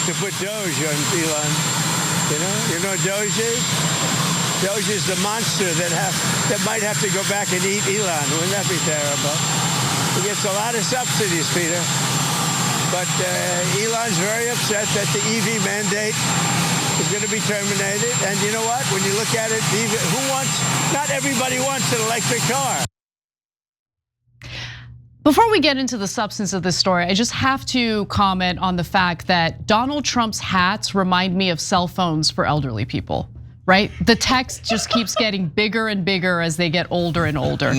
to put Doge on Elon. You know what Doge is? Doge is the monster that might have to go back and eat Elon. Wouldn't that be terrible? He gets a lot of subsidies, Peter. But Elon's very upset that the EV mandate is going to be terminated. And you know what? When you look at it, not everybody wants an electric car. Before we get into the substance of this story, I just have to comment on the fact that Donald Trump's hats remind me of cell phones for elderly people, right? The text just keeps getting bigger and bigger as they get older and older.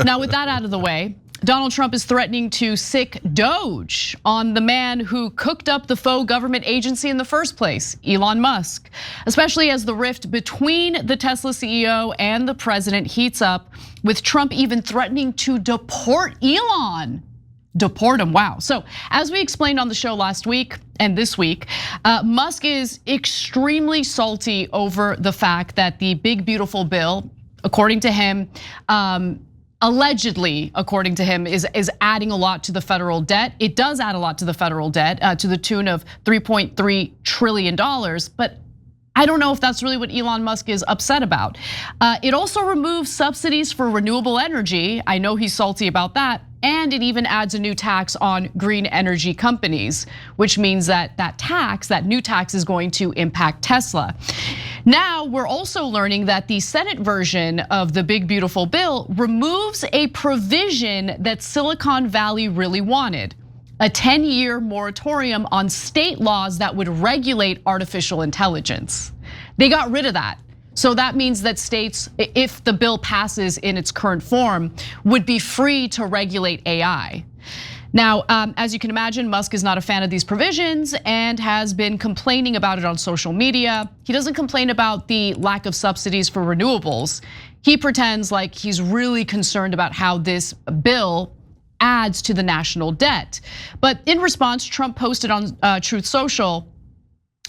Now, with that out of the way, Donald Trump is threatening to sic Doge on the man who cooked up the faux government agency in the first place, Elon Musk, especially as the rift between the Tesla CEO and the president heats up, with Trump even threatening to deport Elon. Deport him, wow. So as we explained on the show last week and this week, Musk is extremely salty over the fact that the big beautiful bill, according to him, allegedly, according to him, is adding a lot to the federal debt. It does add a lot to the federal debt to the tune of $3.3 trillion, but I don't know if that's really what Elon Musk is upset about. It also removes subsidies for renewable energy. I know he's salty about that. And it even adds a new tax on green energy companies, which means that that new tax is going to impact Tesla. Now, we're also learning that the Senate version of the big beautiful bill removes a provision that Silicon Valley really wanted: a 10-year moratorium on state laws that would regulate artificial intelligence. They got rid of that. So that means that states, if the bill passes in its current form, would be free to regulate AI. Now, as you can imagine, Musk is not a fan of these provisions and has been complaining about it on social media. He doesn't complain about the lack of subsidies for renewables. He pretends like he's really concerned about how this bill adds to the national debt. But in response, Trump posted on Truth Social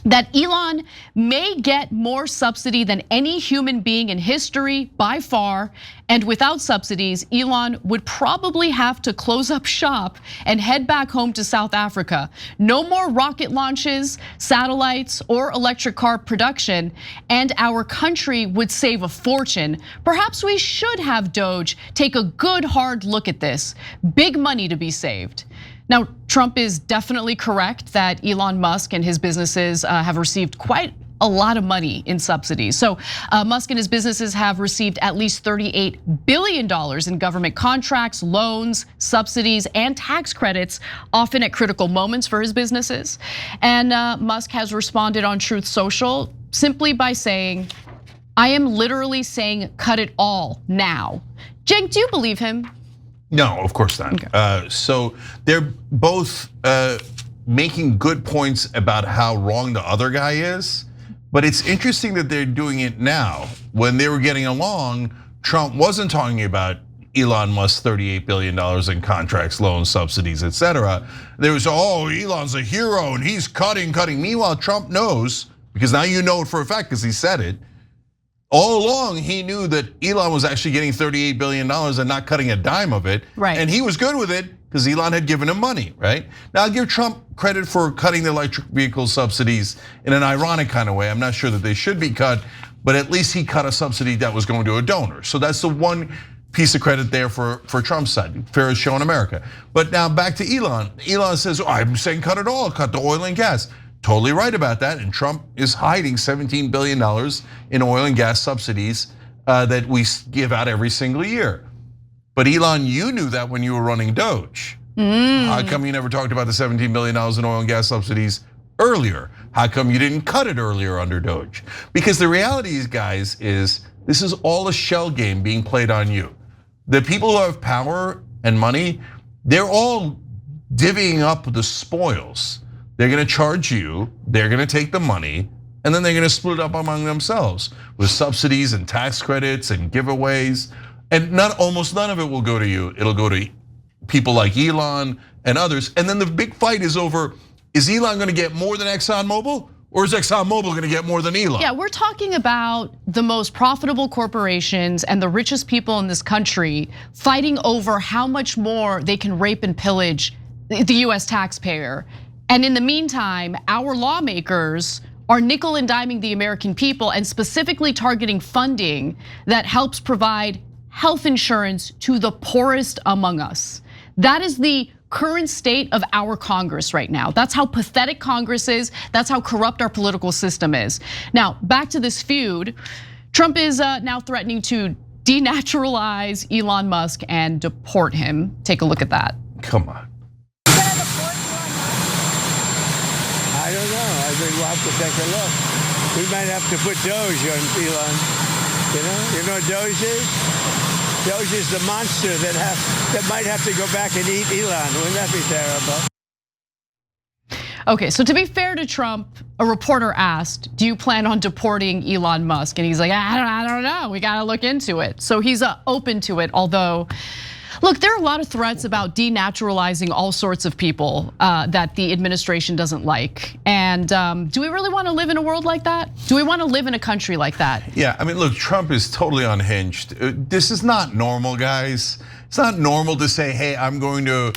that Elon may get more subsidy than any human being in history by far, and without subsidies, Elon would probably have to close up shop and head back home to South Africa. No more rocket launches, satellites, or electric car production, and our country would save a fortune. Perhaps we should have Doge take a good hard look at this. Big money to be saved. Now, Trump is definitely correct that Elon Musk and his businesses have received quite a lot of money in subsidies. So Musk and his businesses have received at least $38 billion in government contracts, loans, subsidies, and tax credits, often at critical moments for his businesses. And Musk has responded on Truth Social simply by saying, "I am literally saying cut it all now." Cenk, do you believe him? No, of course not. Okay. So they're both making good points about how wrong the other guy is. But it's interesting that they're doing it now. When they were getting along, Trump wasn't talking about Elon Musk's $38 billion in contracts, loans, subsidies, etc. There was, oh, Elon's a hero and he's cutting. Meanwhile, Trump knows, because now you know it for a fact because he said it, all along, he knew that Elon was actually getting $38 billion and not cutting a dime of it. Right. And he was good with it because Elon had given him money, right? Now, I'll give Trump credit for cutting the electric vehicle subsidies in an ironic kind of way. I'm not sure that they should be cut, but at least he cut a subsidy that was going to a donor. So that's the one piece of credit there for Trump's side, fairest show in America. But now back to Elon. Elon says, oh, I'm saying cut it all, cut the oil and gas. Totally right about that, and Trump is hiding $17 billion in oil and gas subsidies that we give out every single year. But Elon, you knew that when you were running Doge. How come you never talked about the $17 billion in oil and gas subsidies earlier? How come you didn't cut it earlier under Doge? Because the reality, guys, is this is all a shell game being played on you. The people who have power and money, they're all divvying up the spoils. They're gonna charge you, they're gonna take the money, and then they're gonna split it up among themselves with subsidies and tax credits and giveaways. And almost none of it will go to you. It'll go to people like Elon and others. And then the big fight is over, is Elon gonna get more than ExxonMobil? Or is ExxonMobil gonna get more than Elon? Yeah, we're talking about the most profitable corporations and the richest people in this country fighting over how much more they can rape and pillage the US taxpayer. And in the meantime, our lawmakers are nickel and diming the American people and specifically targeting funding that helps provide health insurance to the poorest among us. That is the current state of our Congress right now. That's how pathetic Congress is. That's how corrupt our political system is. Now, back to this feud. Trump is now threatening to denaturalize Elon Musk and deport him. Take a look at that. Come on. I don't know. I think we'll have to take a look. We might have to put Doge on Elon. You know what Doge is? Doge is the monster that might have to go back and eat Elon. Wouldn't that be terrible? Okay, so to be fair to Trump, a reporter asked, do you plan on deporting Elon Musk? And he's like, I don't know, we gotta look into it. So he's open to it, although, look, there are a lot of threats about denaturalizing all sorts of people that the administration doesn't like. And do we really wanna live in a world like that? Do we wanna live in a country like that? Yeah, I mean, look, Trump is totally unhinged. This is not normal, guys. It's not normal to say, hey, I'm going to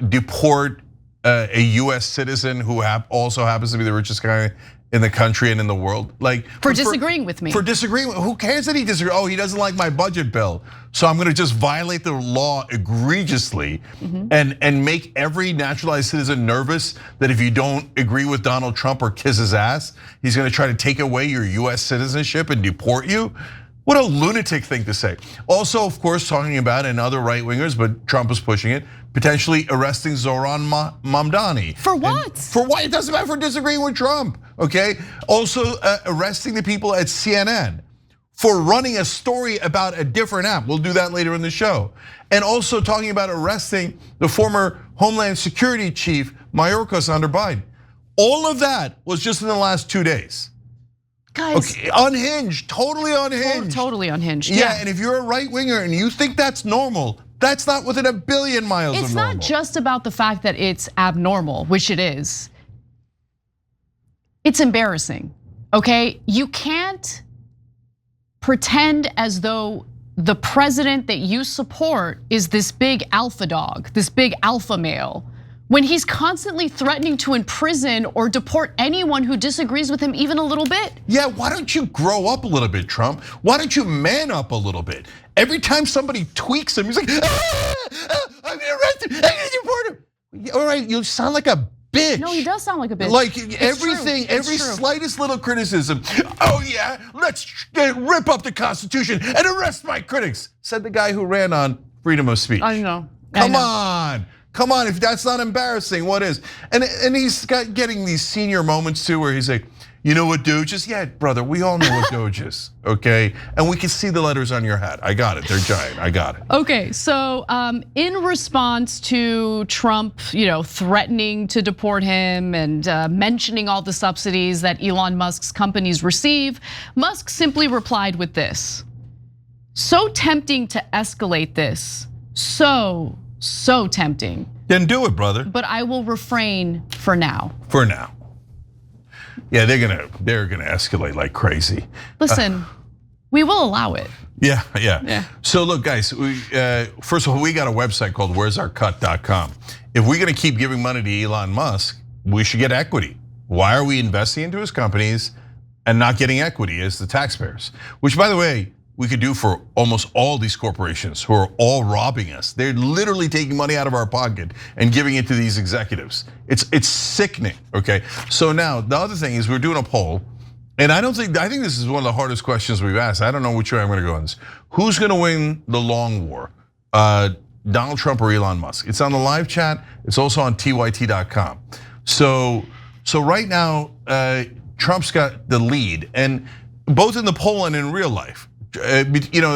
deport a US citizen who also happens to be the richest guy in the country and in the world. Like for disagreeing with me. For disagreeing, who cares that he disagrees? Oh, he doesn't like my budget bill, so I'm gonna just violate the law egregiously and make every naturalized citizen nervous that if you don't agree with Donald Trump or kiss his ass, he's gonna try to take away your US citizenship and deport you. What a lunatic thing to say. Also, of course, talking about, and other right wingers, but Trump is pushing it, potentially arresting Zoran Mamdani. For what? And for what? It doesn't matter for disagreeing with Trump, okay? Also arresting the people at CNN for running a story about a different app. We'll do that later in the show. And also talking about arresting the former Homeland Security Chief, Mayorkas, under Biden. All of that was just in the last 2 days. Guys, okay, unhinged, totally unhinged. Totally unhinged, yeah. And if you're a right winger and you think that's normal, that's not within a billion miles of normal. It's not just about the fact that it's abnormal, which it is. It's embarrassing, okay? You can't pretend as though the president that you support is this big alpha dog, this big alpha male, when he's constantly threatening to imprison or deport anyone who disagrees with him even a little bit. Yeah, why don't you grow up a little bit, Trump? Why don't you man up a little bit? Every time somebody tweaks him, he's like, I'm gonna arrest him, I'm gonna deport him. All right, you sound like a bitch. No, he does sound like a bitch. Like everything, every slightest little criticism. Oh yeah, let's rip up the Constitution and arrest my critics, said the guy who ran on freedom of speech. I know. Come on. Come on, if that's not embarrassing, what is? And he's getting these senior moments too where he's like, you know what Doge is? Yeah, brother, we all know what Doge is, okay? And we can see the letters on your hat. I got it, they're giant, I got it. Okay, so in response to Trump, threatening to deport him and mentioning all the subsidies that Elon Musk's companies receive, Musk simply replied with this. So tempting to escalate this, so tempting. Then do it, brother. But I will refrain for now. For now. Yeah, they're gonna escalate like crazy. Listen, we will allow it. Yeah. So look, guys, first of all, we got a website called where'sourcut.com. If we're gonna keep giving money to Elon Musk, we should get equity. Why are we investing into his companies and not getting equity as the taxpayers? Which, by the way, we could do for almost all these corporations who are all robbing us. They're literally taking money out of our pocket and giving it to these executives. It's sickening, okay? So now the other thing is we're doing a poll, and I think this is one of the hardest questions we've asked. I don't know which way I'm gonna go on this. Who's gonna win the long war? Donald Trump or Elon Musk? It's on the live chat, it's also on tyt.com. So right now, Trump's got the lead, and both in the poll and in real life. There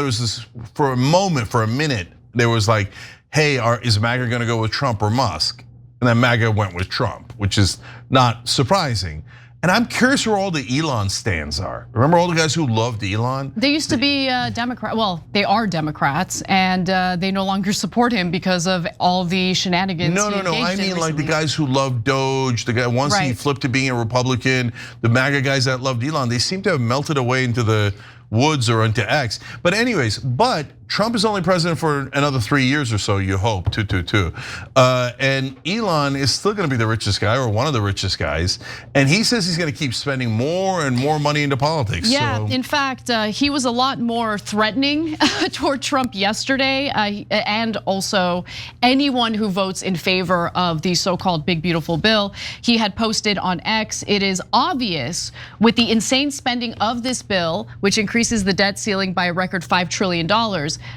was this, for a minute, there was like, hey, is MAGA gonna go with Trump or Musk? And then MAGA went with Trump, which is not surprising. And I'm curious where all the Elon stands are. Remember all the guys who loved Elon? They used to be Democrat. Well, they are Democrats, and they no longer support him because of all the shenanigans. No. I mean like the guys who loved Doge, the guy once he flipped to being a Republican, the MAGA guys that loved Elon. They seem to have melted away into the Woods or into X. But anyways, Trump is only president for another 3 years or so, you hope, 2. And Elon is still gonna be the richest guy or one of the richest guys. And he says he's gonna keep spending more and more money into politics. Yeah, so. in fact, he was a lot more threatening toward Trump yesterday. And also anyone who votes in favor of the so-called big beautiful bill. He had posted on X, it is obvious with the insane spending of this bill, which increases the debt ceiling by a record $5 trillion,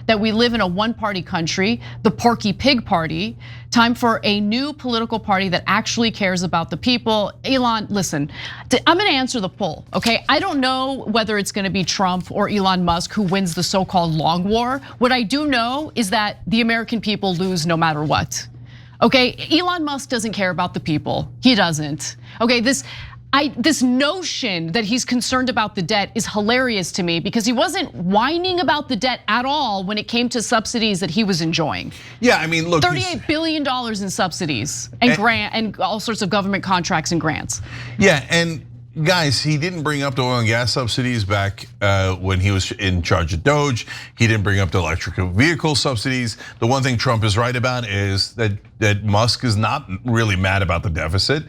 that we live in a one-party country, the Porky Pig Party. Time for a new political party that actually cares about the people. Elon, listen, I'm gonna answer the poll, okay? I don't know whether it's gonna be Trump or Elon Musk who wins the so-called long war. What I do know is that the American people lose no matter what. Okay, Elon Musk doesn't care about the people. He doesn't. Okay, this notion that he's concerned about the debt is hilarious to me because he wasn't whining about the debt at all when it came to subsidies that he was enjoying. Yeah, I mean, look, $38 billion in subsidies and all sorts of government contracts and grants. Yeah, and guys, he didn't bring up the oil and gas subsidies back when he was in charge of Doge. He didn't bring up the electric vehicle subsidies. The one thing Trump is right about is that Musk is not really mad about the deficit.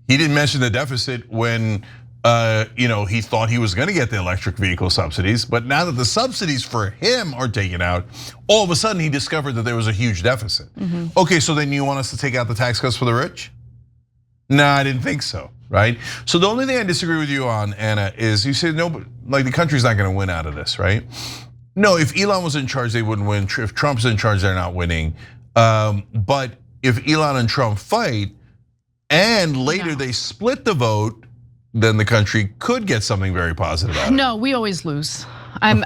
He didn't mention the deficit when he thought he was gonna get the electric vehicle subsidies, but now that the subsidies for him are taken out, all of a sudden he discovered that there was a huge deficit. Okay, so then you want us to take out the tax cuts for the rich? No, I didn't think so, right? So the only thing I disagree with you on, Anna, is you said no, like the country's not gonna win out of this, right? No, if Elon was in charge, they wouldn't win. If Trump's in charge, they're not winning. But if Elon and Trump fight, and later they split the vote, then the country could get something very positive out of it. No, we always lose.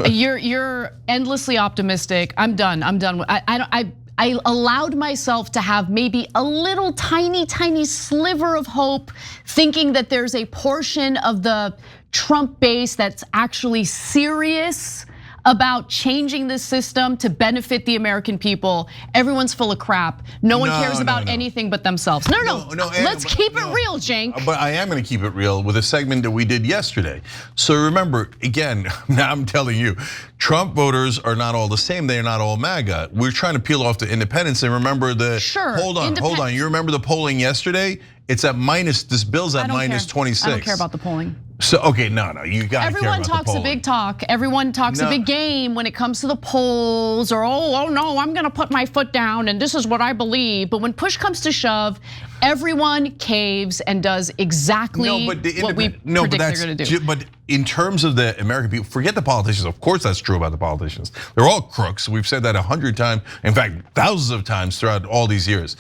You're endlessly optimistic. I'm done. I allowed myself to have maybe a little tiny sliver of hope, thinking that there's a portion of the Trump base that's actually serious about changing this system to benefit the American people. Everyone's full of crap. No one cares about anything but themselves. No. Let's keep it real, Cenk. But I am gonna keep it real with a segment that we did yesterday. So remember, again, now I'm telling you, Trump voters are not all the same. They are not all MAGA. We're trying to peel off the independents and remember hold on. You remember the polling yesterday? It's at minus, this bill's at minus 26. I don't care about the polling. So, okay, no, you gotta care about the polling. Everyone talks a big talk. Everyone talks a big game when it comes to the polls, or oh no, I'm gonna put my foot down and this is what I believe. But when push comes to shove, everyone caves and does exactly what we predict they're gonna do. But in terms of the American people, forget the politicians. Of course that's true about the politicians. They're all crooks. We've said that 100 times, in fact, thousands of times throughout all these years.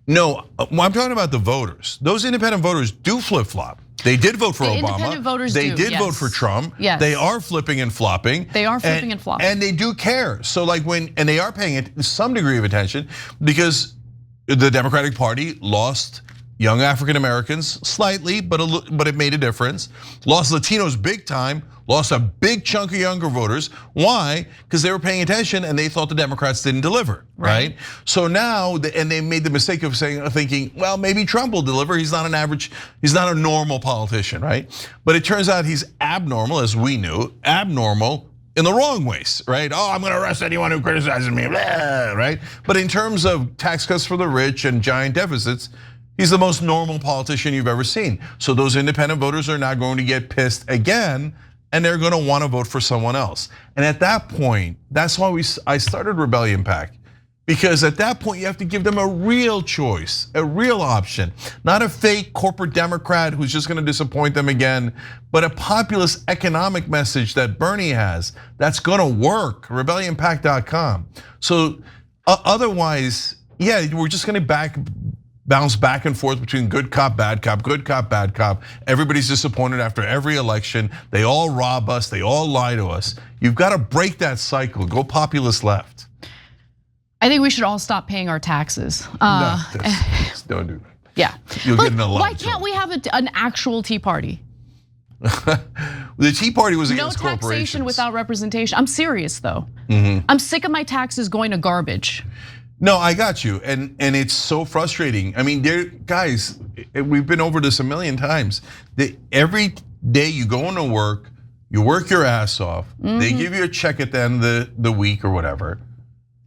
No, I'm talking about the voters. Those independent voters do flip-flop. They did vote for Obama. Independent voters They did vote for Trump. Yes. They are flipping and flopping. They are flipping and flopping. And they do care. So like and they are paying some degree of attention because the Democratic Party lost young African Americans slightly, but it made a difference. Lost Latinos big time, lost a big chunk of younger voters. Why? Because they were paying attention and they thought the Democrats didn't deliver, right? So now, and they made the mistake of thinking, well, maybe Trump will deliver. He's not a normal politician, right? But it turns out he's abnormal, as we knew, abnormal in the wrong ways, right? Oh, I'm gonna arrest anyone who criticizes me, blah, right? But in terms of tax cuts for the rich and giant deficits, he's the most normal politician you've ever seen. So those independent voters are not going to get pissed again, and they're gonna wanna vote for someone else. And at that point, that's why I started Rebellion PAC. Because at that point, you have to give them a real choice, a real option. Not a fake corporate Democrat who's just gonna disappoint them again, but a populist economic message that Bernie has that's gonna work, rebellionpac.com. So otherwise, yeah, we're just gonna bounce back and forth between good cop, bad cop, good cop, bad cop. Everybody's disappointed after every election. They all rob us, they all lie to us. You've got to break that cycle, go populist left. I think we should all stop paying our taxes. No, don't do that. Yeah. You'll get in a lot Why of can't trouble. we have an actual Tea Party? The Tea Party was against corporations. No taxation without representation. I'm serious though. I'm sick of my taxes going to garbage. No, I got you, and it's so frustrating. I mean, guys, we've been over this a million times. Every day you go into work, You work your ass off. They give you a check at the end of the week or whatever.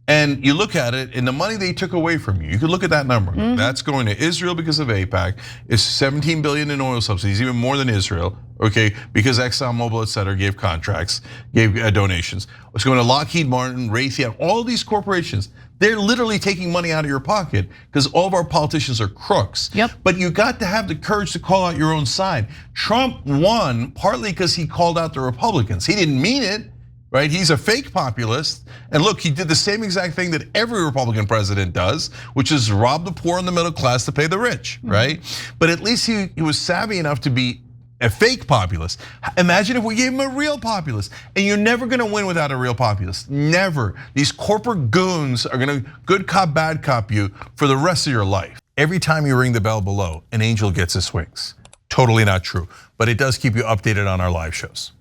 And you look at it, and the money they took away from you, you could look at that number. That's going to Israel because of AIPAC. It's 17 billion in oil subsidies, even more than Israel, okay? Because ExxonMobil, et cetera, gave contracts, gave donations. It's going to Lockheed Martin, Raytheon, all these corporations. They're literally taking money out of your pocket because all of our politicians are crooks. Yep. But you got to have the courage to call out your own side. Trump won partly because he called out the Republicans. He didn't mean it. Right? He's a fake populist. And look, he did the same exact thing that every Republican president does, which is rob the poor and the middle class to pay the rich, right? But at least he was savvy enough to be a fake populist. Imagine if we gave him a real populist. And you're never gonna win without a real populist, never. These corporate goons are gonna good cop, bad cop you for the rest of your life. Every time you ring the bell below, an angel gets his wings. Totally not true, but it does keep you updated on our live shows.